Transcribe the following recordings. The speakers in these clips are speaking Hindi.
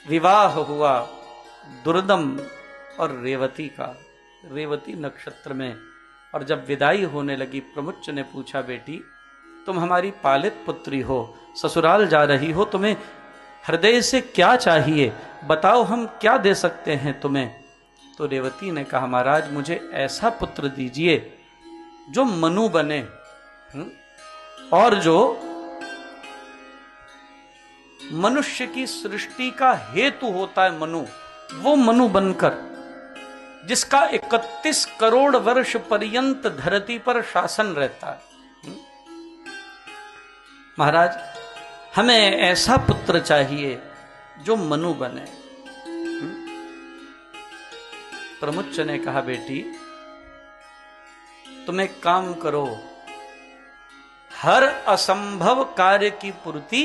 विवाह हुआ दुर्दम और रेवती का, रेवती नक्षत्र में। और जब विदाई होने लगी, प्रमुच ने पूछा, बेटी तुम हमारी पालित पुत्री हो, ससुराल जा रही हो, तुम्हें हृदय से क्या चाहिए, बताओ हम क्या दे सकते हैं तुम्हें। तो रेवती ने कहा, महाराज मुझे ऐसा पुत्र दीजिए जो मनु बने, और जो मनुष्य की सृष्टि का हेतु होता है मनु, वो मनु बनकर, जिसका 31 करोड़ वर्ष पर्यंत धरती पर शासन रहता है। महाराज हमें ऐसा पुत्र चाहिए जो मनु बने। प्रमुच ने कहा, बेटी तुम एक काम करो, हर असंभव कार्य की पूर्ति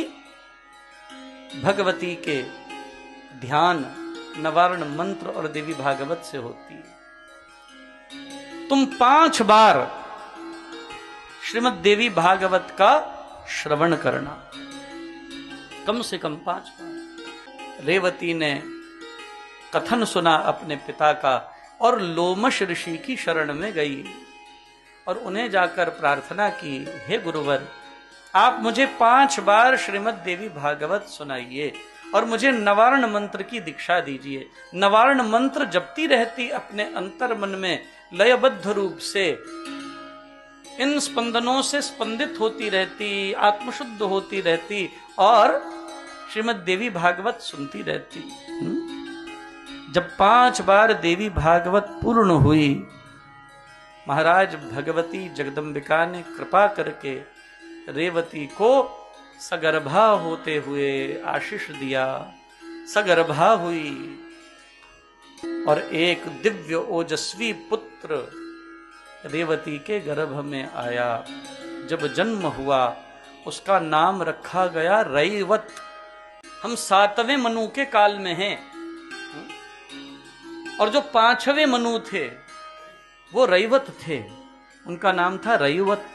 भगवती के ध्यान, नवारण मंत्र और देवी भागवत से होती है। तुम 5 बार श्रीमद् देवी भागवत का श्रवण करना, कम से कम 5 बार। रेवती ने कथन सुना अपने पिता का और लोमश ऋषि की शरण में गई और उन्हें जाकर प्रार्थना की, हे गुरुवर आप मुझे 5 बार श्रीमद् देवी भागवत सुनाइए और मुझे नवारण मंत्र की दीक्षा दीजिए। नवारण मंत्र जपती रहती अपने अंतर मन में, लयबद्ध रूप से इन स्पंदनों से स्पंदित होती रहती, आत्मशुद्ध होती रहती और श्रीमद् देवी भागवत सुनती रहती। जब 5 बार देवी भागवत पूर्ण हुई, महाराज भगवती जगदम्बिका ने कृपा करके रेवती को सगर्भा होते हुए आशीष दिया। सगर्भा हुई और एक दिव्य ओजस्वी पुत्र रेवती के गर्भ में आया। जब जन्म हुआ उसका नाम रखा गया रैवत। हम 7वें मनु के काल में हैं और जो 5वें मनु थे वो रैवत थे, उनका नाम था रैवत।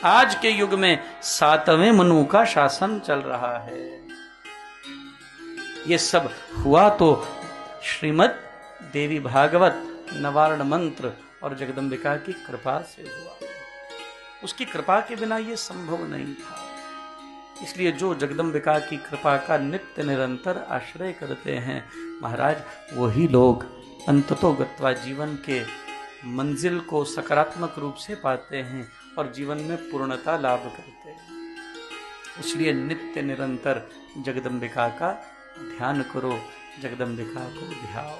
आज के युग में 7वें मनु का शासन चल रहा है। ये सब हुआ तो श्रीमद् देवी भागवत, नवारण मंत्र और जगदम्बिका की कृपा से हुआ। उसकी कृपा के बिना ये संभव नहीं था। इसलिए जो जगदम्बिका की कृपा का नित्य निरंतर आश्रय करते हैं महाराज, वही लोग अंततो गत्वा जीवन के मंजिल को सकारात्मक रूप से पाते हैं और जीवन में पूर्णता लाभ करते हैं। इसलिए नित्य निरंतर जगदम्बिका का ध्यान करो, जगदम्बिका को ध्याओ।